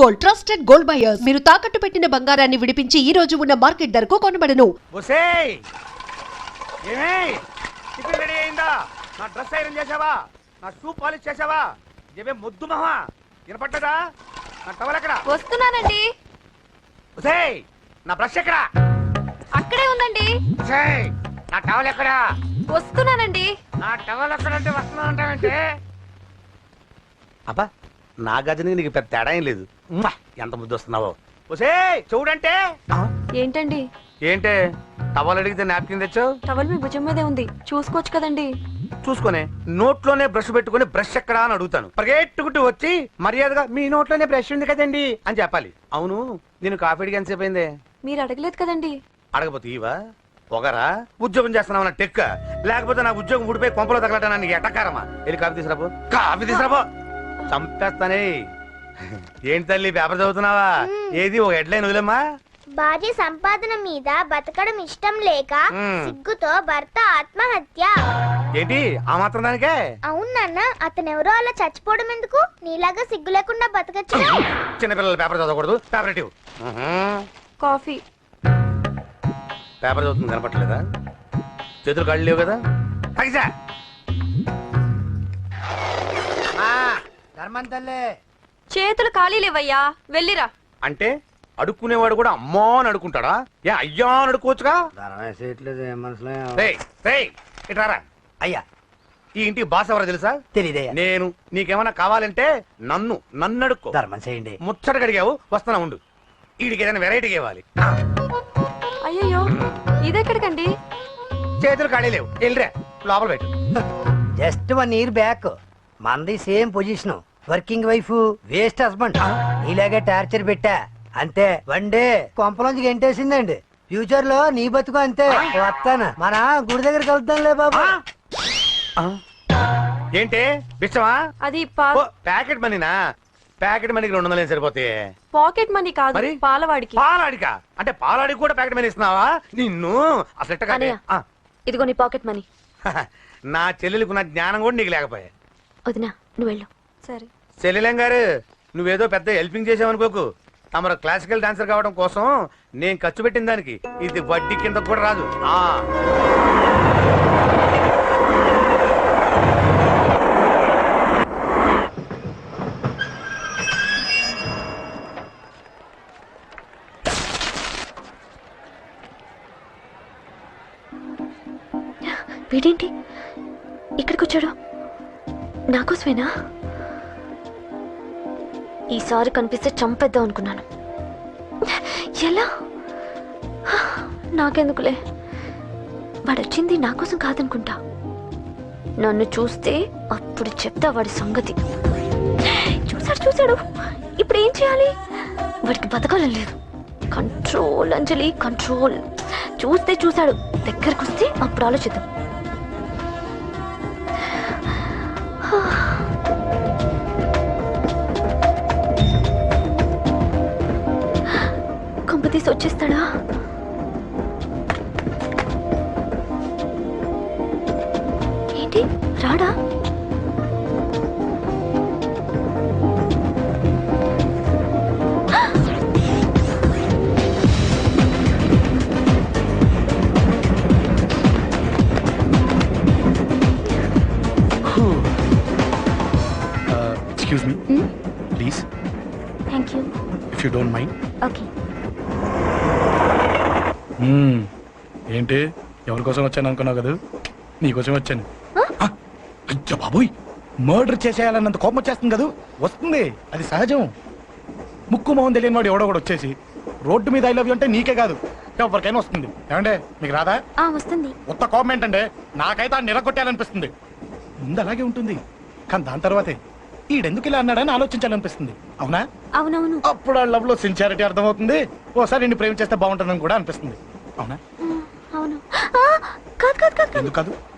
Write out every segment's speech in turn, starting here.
Gold, trusted gold buyers. మీరు తాకట్టు పెట్టిన బంగారాన్ని విడిపించి ఈ రోజు ఉన్న మార్కెట్ ధరకు కొనబడను. ఒసేయ్ ఏమే టిఫిన్ రెడీ అయిందా? నా డ్రెస్ ఐరన్ చేసావా? నా షూ పాలిష్ చేసావా? ఏమే మొద్దు మహా వినపడ్డదా? నా టవల్ ఎక్కడ? వస్తున్నానండి. ఒసేయ్ నా బ్రష్ ఎక్కడ? అక్కడే ఉందండి. ఒసేయ్ నా టవల్ ఎక్కడ? వస్తున్నానండి. నా టవల్ ఎక్కడంటే వస్తున్నానంటావంటే? అబ్బా నా గజనికి నీకు పెద్ద తేడా ఏం లేదు. ఉమ్మా, ఎంత ముద్దు వస్తున్నావో. ఒసేయ్ చూడంటే ఏంటండి? ఏంటే టవల్ అడిగితే నాప్కిన్ తెచ్చావు? టవల్ మీ భుజం మీదే ఉంది, చూసుకోవచ్చు కదండి. చూసుకొని నోట్లోనే బ్రష్ పెట్టుకుని బ్రష్ ఎక్కడా అని అడుగుతాను. పరిగెట్టుకుంటూ వచ్చి మర్యాదగా మీ నోట్లోనే బ్రష్ ఉంది కదండి అని చెప్పాలి. అవును నేను కాఫీ అడిగి ఎంతసేపు అయిందే? మీరు అడగలేదు కదండి. అడగపోతే ఇవా పొగరా? ఉద్యోగం చేస్తున్నావు నా టెక్క, లేకపోతే నా ఉద్యోగం ఊడిపోయి కొంపలో తగలటా నీకు ఎటకారమా? వెళ్ళి కాఫీ తీసుకురాబో. కాఫీ తీసుకురాబో. చంపేస్తానే. ఏంటి తల్లి పేపర్ చదువుతున్నావా? ఏది ఒక హెడ్లైన్ వదిలేమ్మా. భార్య సంపాదన మీద బతకడం ఇష్టం లేక సిగ్గుతో భర్త ఆత్మహత్య. ఏంటి ఆ మాత్రం దానికే? అవును నాన్న, అతనెవరో అలా చచ్చిపోవడం ఎందుకు? నీలాగా సిగ్గు లేకుండా బతకచ్చు. చిన్నపిల్లల పేపర్ చదవకూడదు. పేపర్ ఇవ్వు. కాఫీ. పేపర్ చదువుతుంది కనపట్లేదా? చేతులు కళ్ళు లేవు కదా? తగ్గిసా చేతులు ఖాళీ లేవయ్యా, వెళ్ళిరా. అంటే అడుక్కునేవాడు కూడా అమ్మా అని అడుకుంటాడా? ఏ అయ్యా అని అడుకోవచ్చుగా? ఇట్రారా అయ్యా. ఈ ఇంటికి బాస్ ఎవరో తెలుసా? తెలీదయ్యా. నేను. నీకేమన్నా కావాలంటే నన్ను అడుక్కో. ధర్మం చేయండి. ముచ్చట కడిగావు, వస్తున్నా ఉండు. వీడికి ఏదైనా వెరైటీగా ఇవ్వాలి. అయ్యయ్యో, ఇదెక్కడికండి? చేతులు ఖాళీ లేవు, వెళ్ళిరా లోపల పెట్టు. జస్ట్ 1 year బ్యాక్ మనది same position. Working wife, waste husband. నీలాగే టార్చర్ పెట్టా అంతే. 1 day కొంపలోంచి గెంటేసిందండి. ఫ్యూచర్ లో నీ బతుకు అంతే. వస్తాను, మన గుడి దగ్గర కలుద్దాంలే బాబా. ఏంటి బిచ్చమా? అది ప్యాకెట్ మనీనా? ప్యాకెట్ మనీకి 200 సరిపోతాయి. పాకెట్ మనీ కాదు, మరి? పాలవాడికి. పాలాడికా? అంటే పాలాడికి కూడా ప్యాకెట్ మనీ ఇస్తున్నావా? నిన్ను అసలు ఎట్టగా. ఇదిగో నీ పాకెట్ మనీ. నా చెల్లెలకు నా జ్ఞానం కూడా నీకు లేకపోయా. వదినా నువ్వు వెళ్ళు. సరే. చెల్లెలం గారు నువ్వేదో పెద్ద హెల్పింగ్ చేసావనుకోకు. తమరు క్లాసికల్ డాన్సర్ కావడం కోసం నేను ఖర్చు పెట్టిన దానికి ఇది వడ్డీ కింద కూడా రాదు. వీడేంటి ఇక్కడికి వచ్చాడు? నాకోసమేనా? ఈసారి కనిపిస్తే చంపేద్దాం అనుకున్నాను. ఎలా? నాకెందుకులే, వాడొచ్చింది నా కోసం కాదనుకుంటా. నన్ను చూస్తే అప్పుడు చెప్తా వాడి సంగతి. చూశాడు. ఇప్పుడు ఏం చేయాలి? వాడికి బతకాలని లేదు. కంట్రోల్ అంజలి, కంట్రోల్. చూశాడు, దగ్గరకు వస్తే అప్పుడు ఆలోచిద్దాం. కంపతీసి వచ్చేస్తాడా? ఏంటి రాడా? Excuse me, please. Thank you. If you don't mind. Okay. ఏంటి ఎవరి కోసం వచ్చాను అనుకున్నావు కదా? నీకోసం వచ్చాను. అయ్యో బాబోయ్, మర్డర్ చేసేయాలన్నంత కోపం వచ్చేస్తుంది కదా? వస్తుంది, అది సహజం. ముక్కు మొహం తెలియని వాడు ఎవడో కూడా వచ్చేసి రోడ్డు మీద ఐ లవ్ యూ అంటే నీకే కాదు ఎవరికైనా వస్తుంది. ఏమంటే మీకు రాదా? వస్తుంది. ఉత్త కోపం ఏంటంటే నాకైతే ఆ నిలగొట్టాలనిపిస్తుంది. ముందు అలాగే ఉంటుంది, కానీ దాని తర్వాతే ఈడెందుకు ఇలా అన్నాడని ఆలోచించాలనిపిస్తుంది. అవునా? అవునవును. అప్పుడు ఆ లవ్ లో సిన్సియారిటీ అర్థమవుతుంది. ఓసారి నిన్ను ప్రేమించేస్తే బాగుంటుందని కూడా అనిపిస్తుంది. అవునా? అవును.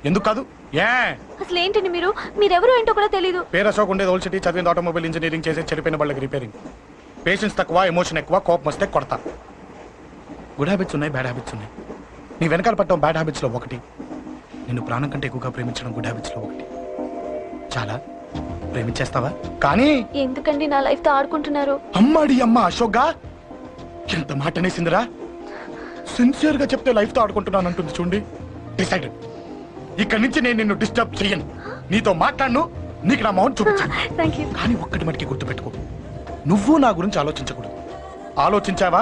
ఎందుకు కాదు? ఏ అసలు ఏంటండి మీరెవరు ఏంటో కూడా తెలీదు. పేరు అశోక్, ఉండేది ఓల్డ్ సిటీ, చదివింది ఆటోమొబైల్ ఇంజనీరింగ్, చేసే చెడిపోయిన వాళ్ళకి రిపేరింగ్. పేషెన్స్ తక్కువ, ఎమోషన్ ఎక్కువ, కోపం వస్తే కొడతా. గుడ్ హ్యాబిట్స్ ఉన్నాయి, బ్యాడ్ హ్యాబిట్స్ ఉన్నాయి. నీ వెనకాల పట్టడం బ్యాడ్ హ్యాబిట్స్ లో ఒకటి, నిన్ను ప్రాణం కంటే ఎక్కువగా ప్రేమించడం గుడ్ హ్యాబిట్స్ లో ఒకటి. చాలా ప్రేమించేస్తావా? కానీ ఎందుకండి నా లైఫ్ తో ఆడుకుంటున్నారు? అమ్మాడి అమ్మ అశోక్గా ఎంత మాట అనేసిందిరా. సిన్సియర్ గా చెప్తే లైఫ్ తో ఆడుకుంటున్నాను అంటుంది చూడండి. డిసైడెడ్. ఇక్కడి నుంచి నేను నిన్ను డిస్టర్బ్ చెయ్యను. నీతో మాట్లాడను, నీకు నా మౌన్ చూపించాను. Thank you. కానీ ఒక్కటి మట్టికి గుర్తుపెట్టుకో, నువ్వు నా గురించి ఆలోచించకూడదు. ఆలోచించావా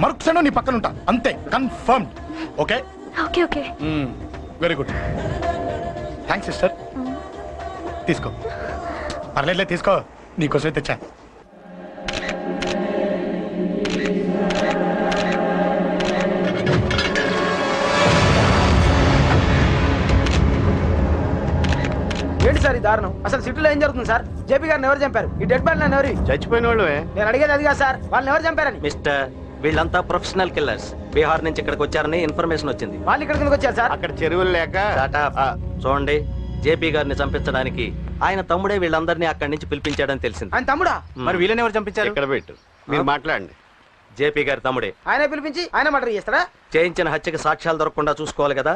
మరుక్షణం నీ పక్కన ఉంటా. అంతే, confirmed. Okay okay okay. Very good. Thanks sister. తీసుకో. పర్లేదులే, తీసుకో. నీకోసమే తెచ్చా. ఏంటి సార్ ఈ దారుణం? అసలు సిటీలో ఏం జరుగుతుంది సార్? జేపీ గారిని ఎవరు చంపారు? ఈ డెడ్ బాడీ ఎవరు? చచ్చిపోయిన వాళ్ళు నేను అడిగేది అది కాదు సార్, వాళ్ళని ఎవరు చంపారని. మిస్టర్, వీళ్ళంతా ప్రొఫెషనల్ కిల్లర్స్. బీహార్ నుంచి ఇక్కడికి వచ్చారని ఇన్ఫర్మేషన్ వచ్చింది. వాళ్ళు ఇక్కడ కిందకి వచ్చారు సార్. అక్కడ చెరువులు లేక Shut up. చూడండి, జేపీ గారిని చంపించడానికి ఆయన తమ్ముడే వీళ్ళందరినీ అక్కడి నుంచి పిలిపించాడని తెలిసింది. ఆయన తమ్ముడా? మరి వీళ్ళని ఎవరు చంపించారు? ఇక్కడ పెట్టు, మీరు మాట్లాడండి. జేపీ గారి తమ్ముడే. ఆయన పిలిపించి ఆయన మర్డర్ చేస్తారా? చేయించిన హత్యకి సాక్ష్యాలు దొరకకుండా చూసుకోవాలి కదా.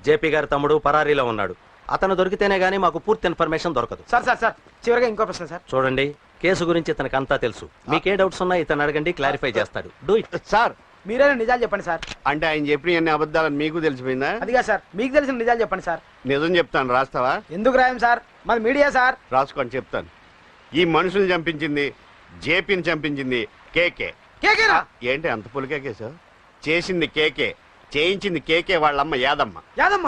జేపీ గారి తమ్ముడు పరారీలో ఉన్నాడు. అతను దొరికితేనే గానీ మాకు పూర్తి ఇన్ఫర్మేషన్ దొరకదు. సార్ సార్ సార్ చివరిగా ఇంకో ప్రశ్న సార్. చూడండి, కేసు గురించి ఇతనికి అంతా తెలుసు. మీకే డౌట్స్ ఉన్నా ఇతను అడగండి, క్లారిఫై చేస్తాడు. Do it. సార్, మీరే నిజాలు చెప్పండి సార్. అంటే ఆయన చెప్పిన అన్ని అబద్ధాలని మీకు తెలిసిపోయిందా? అదిగా సార్, మీకు తెలిసిన నిజాలు చెప్పండి సార్. నిజం చెప్తాను, రాస్తావా? ఎందుకు రాయం సార్, మాది మీడియా సార్. రాసుకోండి, చెప్తాను. ఈ మనుషుల్ని చంపించింది, జేపీని చంపించింది కేకే. కేకేనా? ఏంటి అంత పులికే సార్? చేసింది కేకే, చేయించింది కేకే వాళ్ళమ్మ యాదమ్మ. యాదమ్మ?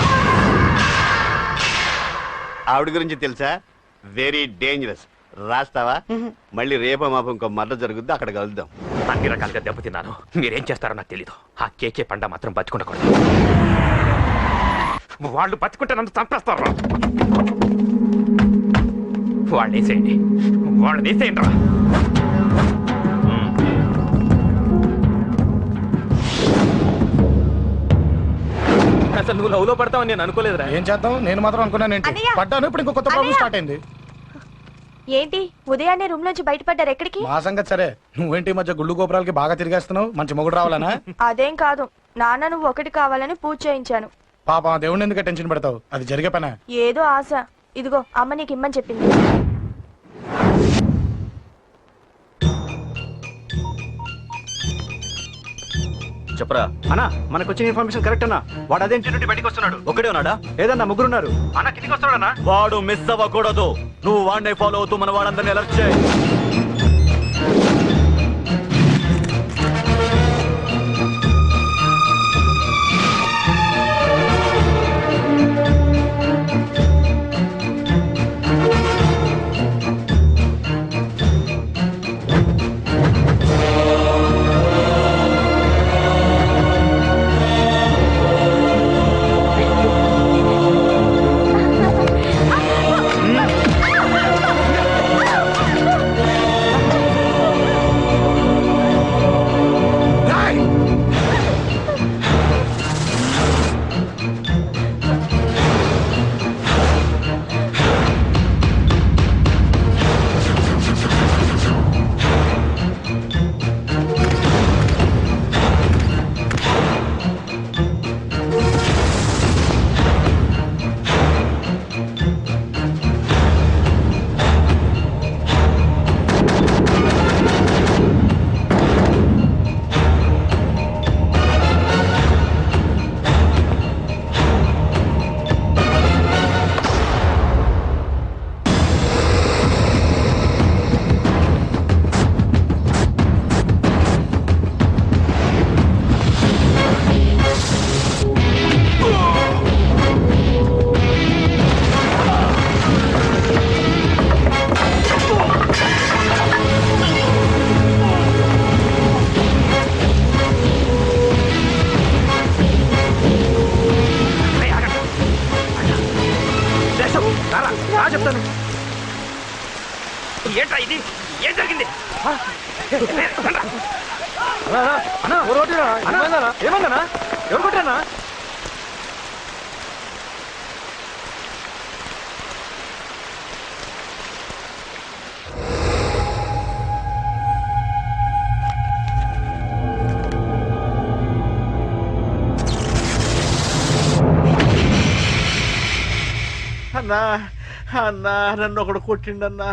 ఆవిడ గురించి తెలుసా? Very dangerous. రాస్తావా? మళ్ళీ రేపో మాపం ఇంకో మర్ర జరుగుద్ది, అక్కడ కలుద్దాం. అన్ని రకాలుగా దెబ్బతిన్నాను. మీరేం చేస్తారో నాకు తెలీదు. ఆ కేకే పండ మాత్రం బతికుండకూడదు. వాళ్ళు బతుకుంటే నన్ను చంపేస్తారు. వాళ్ళు వేసేయండి, వాళ్ళు వేసేయండి రా. అసలు నువ్వు లవ్లో పడతావని నేను అనుకోలేదురా. ఏం చేద్దాం, నేను మాత్రం అనుకున్నాను. ఏంటి అన్నయ్య! పడ్డాను, ఇప్పుడు ఇంకో కొత్త ప్రాబ్లం స్టార్ట్ అయింది. ఏంటి ఉదయాన్నే రూమ్ నుంచి బయటపడ్డారు? ఎక్కడికి? మా సంగతి సరే, నువ్వేంటి ఈ మధ్య గుళ్ళు గోపురాలకి బాగా తిరిగేస్తున్నావు? మంచి మొగుడు రావాలనా? అదేం కాదు నాన్న, నువ్వు ఒకటి కావాలని పూజ చేయించాను. పాప దేవుడిని ఎందుకు టెన్షన్ పెడతావు? అది జరిగే పనా? ఏదో ఆశ. ఇదిగో అమ్మ నీకు ఇమ్మని చెప్పింది. చెప్పరా అన్నా, మనకు వచ్చిన ఇన్ఫర్మేషన్ కరెక్ట్ అన్నా. వాడు అదే ఇంటి నుండి బయటికి వస్తున్నాడు. ఒకడే ఉన్నాడా? ఏదన్నా ముగ్గురున్నారు. అన్న కిందికి వస్తాడన్నా. వాడు మిస్ అవ్వకూడదు. నువ్వు వాడిని ఫాలో అవుతూ మన వాడందరినీ అలర్ట్ చేయి. చెప్తాను. ఏంట్రా ఇది? ఏం జరిగింది? ఏమన్నా ఎవరు కొట్టానా? అన్నా అన్నా నన్ను ఒకడు కొట్టిండన్నా.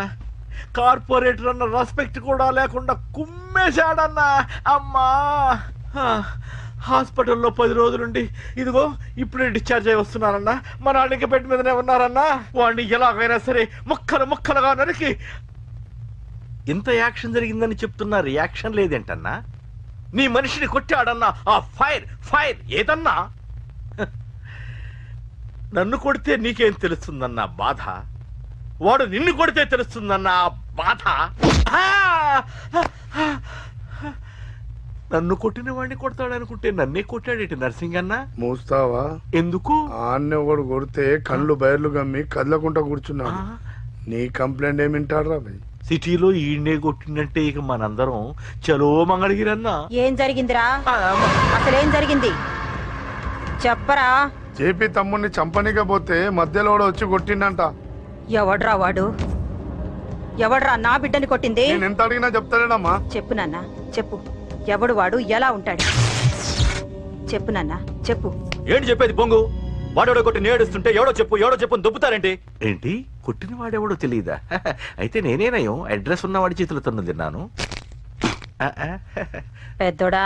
కార్పొరేటర్ అన్న రెస్పెక్ట్ కూడా లేకుండా కుమ్మేశాడన్నా. అమ్మా హాస్పిటల్లో 10 రోజులుండి ఇదిగో ఇప్పుడే డిశ్చార్జ్ అయి వస్తున్నానన్నా. మా నాన్న బెడ్ మీదనే ఉన్నారన్నా. వాడిని ఎలాగైనా సరే ముక్కలుగా నరికి. ఇంత యాక్షన్ జరిగిందని చెప్తున్నా రియాక్షన్ లేదేంటన్నా? నీ మనిషిని కొట్టాడన్నా. ఆ ఫైర్ ఏదన్నా? నన్ను కొడితే నీకేం తెలుస్తుందన్నా బాధ, వాడు నిన్ను కొడితే తెలుస్తుందన్నా బాధ. నన్ను కొట్టిన వాడిని కొడతాడనుకుంటే నన్నే కొట్టాడేటి నర్సింగన్న. మూస్తావా? ఎందుకు? ఆన్నే ఒకడు కొడితే కళ్ళు బయర్లు గమ్మి కదలకుండా కూర్చున్నాడు. నీ కంప్లైంట్ ఏమి వింటాడు రా భయ్? సిటీలో ఈయనే కొట్టినట్టే ఇక మనందరం చలో మంగళగిరన్నా. ఏం జరిగిందిరా? అసలేం జరిగింది చెప్పరా? జేపీ తమ్ముడిని చంపనీకపోతే మధ్యలో వచ్చి కొట్టిండంట. ఎవడ్రా వాడు? ఎవడ్రా నా బిడ్డని కొట్టింది? నేను ఎంత అడిగినా చెప్తాడేనమ్మా. చెప్పు నాన్న చెప్పు. ఎవడు వాడు? ఎలా ఉంటాడు? చెప్పు నాన్న చెప్పు. ఏంటి చెప్పేది పొంగు? వాడెవడో కొట్టి నేడుస్తుంటే ఎవడో చెప్పు దుబ్బుతారేంటి? ఏంటి కొట్టిన వాడెవడో తెలియదా? అయితే నేనేనయం అడ్రస్ ఉన్నవాడి చేతులతో తిన్నాను. పెద్దోడా,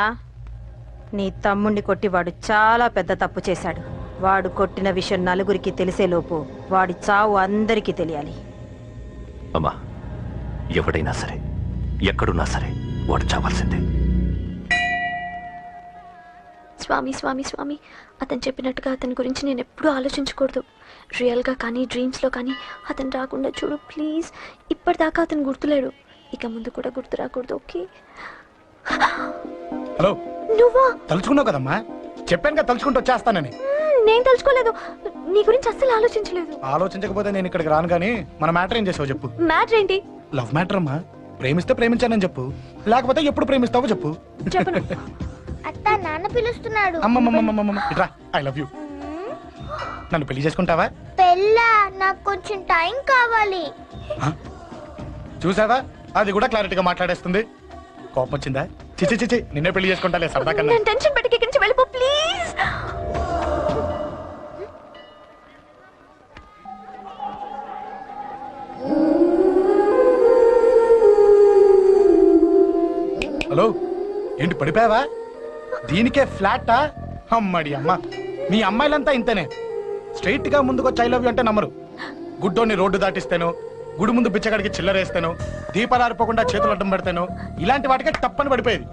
నీ తమ్ముణ్ణి కొట్టి వాడు చాలా పెద్ద తప్పు చేశాడు. వాడు కొట్టిన విషయం నలుగురికి తెలిసేలోపు వాడి చావు అందరికీ తెలియాలి. అమ్మా, ఎవడైనా సరే ఎక్కడున్నా సరే వాడు చావాల్సిందే. స్వామి స్వామి స్వామి, అతను చెప్పినట్టుగా అతని గురించి నేను ఎప్పుడూ ఆలోచించకూడదు. రియల్గా కానీ డ్రీమ్స్లో కానీ అతను రాకుండా చూడు ప్లీజ్. ఇప్పటిదాకా అతను గుర్తులేడు, ఇక ముందు కూడా గుర్తు రాకూడదు. ఓకే? హలో, నువ్వా? తలుచుకున్నావు కదమ్మా, చెప్పాను కదా తలుచుకుంటూ వచ్చేస్తానని. నేను తలుచుకోలేదు, నీ గురించి అస్సలు ఆలోచించలేదు. ఆలోచించకపోతే నేను ఇక్కడికి రాను. కానీ మన మ్యాటర్ ఏం చేసావు చెప్పు. మ్యాటర్ ఏంటి? లవ్ మ్యాటర్ అమ్మా. ప్రేమిస్తే ప్రేమించానని చెప్పు, లేకపోతే ఎప్పుడు ప్రేమిస్తావో చెప్పు. చెప్పను. అత్త నాన్న పిలుస్తున్నాడు. అమ్మమ్మమ్మమ్మమ్మ ఇట్రా, ఐ లవ్ యూ. నన్ను పెళ్లి చేసుకుంటావా? పెళ్ళా? నాకు కొంచెం టైం కావాలి. చూసావా, అది కూడా క్లారిటీగా మాట్లాడేస్తుంది. కోపం వచ్చిందా? చిచి చిచి, నిన్నే పెళ్లి చేసుకుంటాలే సరదా కన్నా. నేను టెన్షన్ పెట్టి ఇక్కడి నుంచి వెళ్ళిపో ప్లీజ్. హలో, ఏంటి పడిపోయావా? దీనికే ఫ్లాటా? అమ్మడి అమ్మ, మీ అమ్మాయిలంతా ఇంతనే. స్ట్రైట్ గా ముందుకొచ్చి ఐ లవ్ యూ అంటే నమ్మరు. గుడ్డోని రోడ్డు దాటిస్తాను, గుడి ముందు బిచ్చగాడికి చిల్లరేస్తాను, దీపాలు ఆరిపోకుండా చేతులు అడ్డం పెడతాను, ఇలాంటి వాటికే తప్పని పడిపోయేది.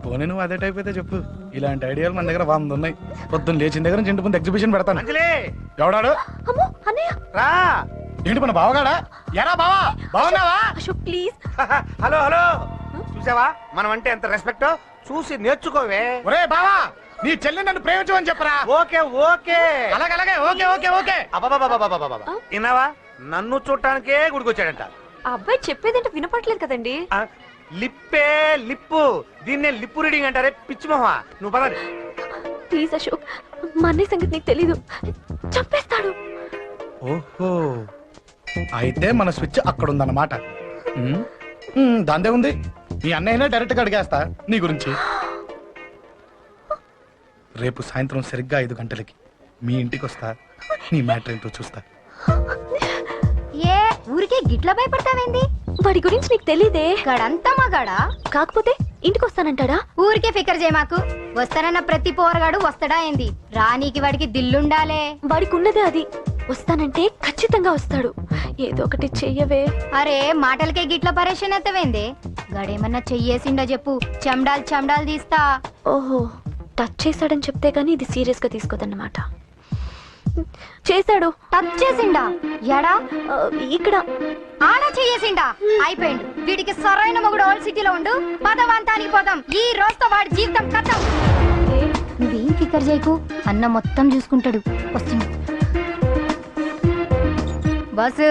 పోనీ నువ్వు అదే టైప్ అయితే చెప్పు. ఇలాంటి ఐడియాలు మన దగ్గర 100 ఉన్నాయి. పొద్దున్న లేచిన దగ్గర ఇంటి ముందు ఎగ్జిబిషన్ పెడతాను. ఎవడాడు? ఏంటి మన బావగాడా? ఎరా బావా, బాగున్నావా? ప్లీజ్. హలో హలో, చూసావా మనం అంటే ఎంత రెస్పెక్ట్? చూసి నేర్చుకోవే. ఒరే బావా, నీ చెల్లి నన్ను ప్రేమించమని చెప్పరా. ఓకే ఓకే, అలాగే ఓకే ఓకే ఓకే. విన్నావా, నన్ను చూడటానికే గుడికొచ్చాడంట. ఆ అబ్బాయి చెప్పేదంటే వినపట్లేదు కదండి. లిప్పే లిప్పు, దీన్నే లిప్పు రీడింగ్ అంటారే పిచ్చి మొహమా. నువ్వు పదండి ప్లీజ్ అశోక్, మా అన్నయ్య సంగతి నీకు తెలీదు, చంపేస్తాడు. ఓహో, అయితే మన స్విచ్ అక్కడ ఉందన్నమాట. దాందే ఉంది, మీ అన్నయ్యనే డైరెక్ట్ గా అడిగేస్తా నీ గురించి. రేపు సాయంత్రం సరిగ్గా 5 గంటలకి మీ ఇంటికి వస్తా, నీ మ్యాటర్ ఏంటో చూస్తా. ఏ ఊరికే గిట్ల భయపడతావేంది? వాడి గురించి నీకు తెలీదే. గడంతా మగాడా? కాకపోతే ఇంటికి వస్తానంటాడా? ఊరికే ఫికర్ చేయమాకు. వస్తానన్న ప్రతి పోరగాడు వస్తాడా ఏంది? రానీకి వాడికి దిల్లుండాలే. వాడికి ఉన్నదే అది. వస్తానంటే ఖచ్చితంగా వస్తాడు. ఏదో ఒకటి చెయ్యవే. అరే మాటలకే గిట్ల పరేషన్ అవుతావేంది? గడేమన్నా చెయ్యేసిండో చెప్పు, చెమ్డాల్ తీస్తా. ఓహో, టచ్ చేశాడని చెప్తే గానీ ఇది సీరియస్ గా తీసుకోదన్నమాట. చేశాడు. టచ్ చేసిండా? ఎడా? ఇక్కడ. ఆడా చెయ్యేసిండా? అయిపోయిండు. వీడికి సరైన మొగుడు ఓల్డ్ సిటీలో ఉండు. పదవంతానికి పోదాం. ఈ రోజుతో వాడి జీవితం కథం. నువ్వేం ఫికర్ చేయకు, అన్న మొత్తం చూసుకుంటాడు. వస్తున్నా బాసు.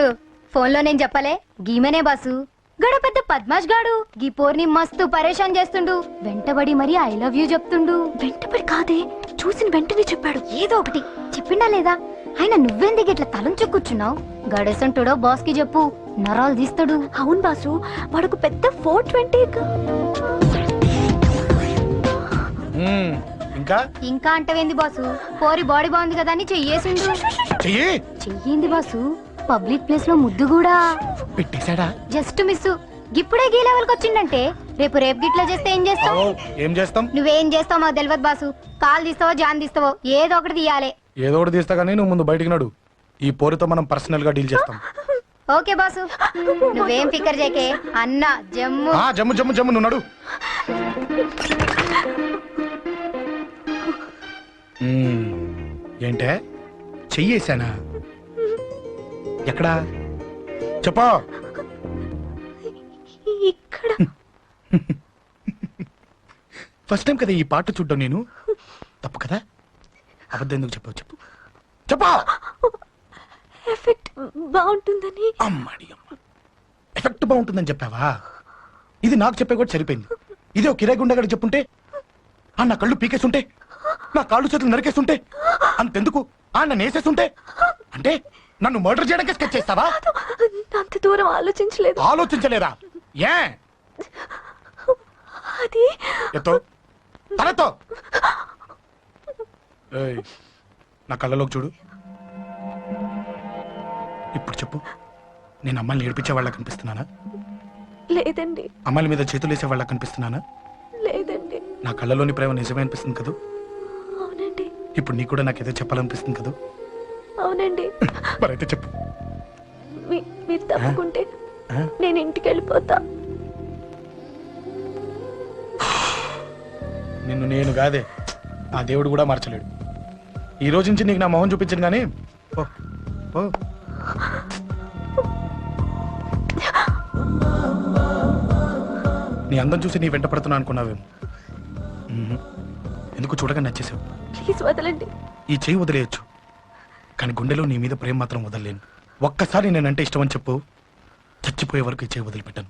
ఫోన్లో నేను చెప్పలే, గీమనే బాసు. గడ పెద్ద పద్మాష్ గాడు గీ పోర్ని మస్తు పరేషాన్ చేస్తుండు. వెంటబడి మరి ఐ లవ్ యూ చెప్తుండు. వెంటబడి కాదే, చూసిన వెంటనే చెప్పాడు. ఏదో ఒకటి చెప్పిండా లేదా? ఆయన నువ్వెందుకు ఇట్లా తలంచు కూర్చున్నావు? గడేసంటుడో బాస్ కి చెప్పు, నరాలు తీస్తాడు. అవును బాసు, వాడుకు పెద్ద 420. ఇంకా అంటవేంది బాసు? పోరి బాడీ బాగుంది కదా అని చెయ్యేసిండు. చెయ్యింది బాసు. పబ్లిక్ ప్లేస్ లో ముద్దు కూడా పెట్టేశాడా? Just miss. ఇప్పుడే గీ లెవెల్కి వచ్చిందంటే రేపు గిట్లా చేస్తే ఏం చేస్తావు? ఏం చేస్తాం? నువ్వేం చేస్తావు మాకు తెలియదు బాసు. కాలు తీస్తావో జాన్ తీస్తావో ఏదో ఒకటి తీయాలి. ఏదో ఒకటి తీస్తా కానీ నువ్వు ముందు బయటికి నడు. ఈ పోరుతో మనం పర్సనల్ గా డీల్ చేస్తాం. ఓకే బాసు, నువ్వేం ఫికర్ చేయకే. అన్న జమ్ము జమ్ము జమ్ము జమ్ము నువ్వు నడు. ఏంటే చెయ్యేశానా? ఎక్కడా చెప్పా? ఇక్కడ ఫస్ట్ టైం కదా ఈ పాట చూడ్డం నేను. తప్పు కదా? అబద్ధం ఎందుకు చెప్పావు? చెప్పు చెప్పా. ఎఫెక్ట్ బాగుంటుందని. అమ్మాడి అమ్మ, ఎఫెక్ట్ బాగుంటుందని చెప్పావా? ఇది నాకు చెప్పే కూడా సరిపోయింది. ఇదే ఒక కిరాయి గుండెగాడు చెప్పుంటే, నా కళ్ళు పీకేస్తుంటే, నా కాళ్ళు చేతులు నరికేస్తుంటే, అంతెందుకు నన్ను వేసేస్తుంటే, అంటే నన్ను మర్డర్ చేయడానికి స్కెచ్ చేస్తావా? అంత దూరం ఆలోచించలేదు. ఆలోచించలేదా? ఏ అది ఎత్తో తలెత్తో. నా కళ్ళలోకి చూడు. ఇప్పుడు చెప్పు, నేను అమ్మాయిని ఏడిపించే వాళ్ళ కనిపిస్తున్నానా? లేదండి. అమ్మాయిల మీద చేతులు వేసే వాళ్ళ కనిపిస్తున్నానా? లేదండి. నా కళ్ళలోని ప్రేమ నిజమే అనిపిస్తుంది కదా? అవునండి. ఇప్పుడు నీకు కూడా నాకేదో చెప్పాలనిపిస్తుంది కదా? అవునండి. మరైతే చెప్పు. మీరు తప్పుకుంటే నేను ఇంటికి వెళ్ళిపోతా. నిన్ను నేను కాదే, ఆ దేవుడు కూడా మార్చలేడు. ఈ రోజు నుంచి నీకు నా మొహం చూపించను కానీ ఓ ఓ. నీ అందం చూసి నీ వెంట పడుతున్నా అనుకున్నావేమో. ఎందుకు చూడగా నచ్చేసావు. ప్లీజ్ వదలండి. ఈ చెయ్యి వదిలేయచ్చు, కానీ గుండెలో నీ మీద ప్రేమ మాత్రం వదలలేను. ఒక్కసారి నేనంటే ఇష్టం అని చెప్పు, చచ్చిపోయే వరకు ఈ చెయ్యి వదిలిపెట్టాను.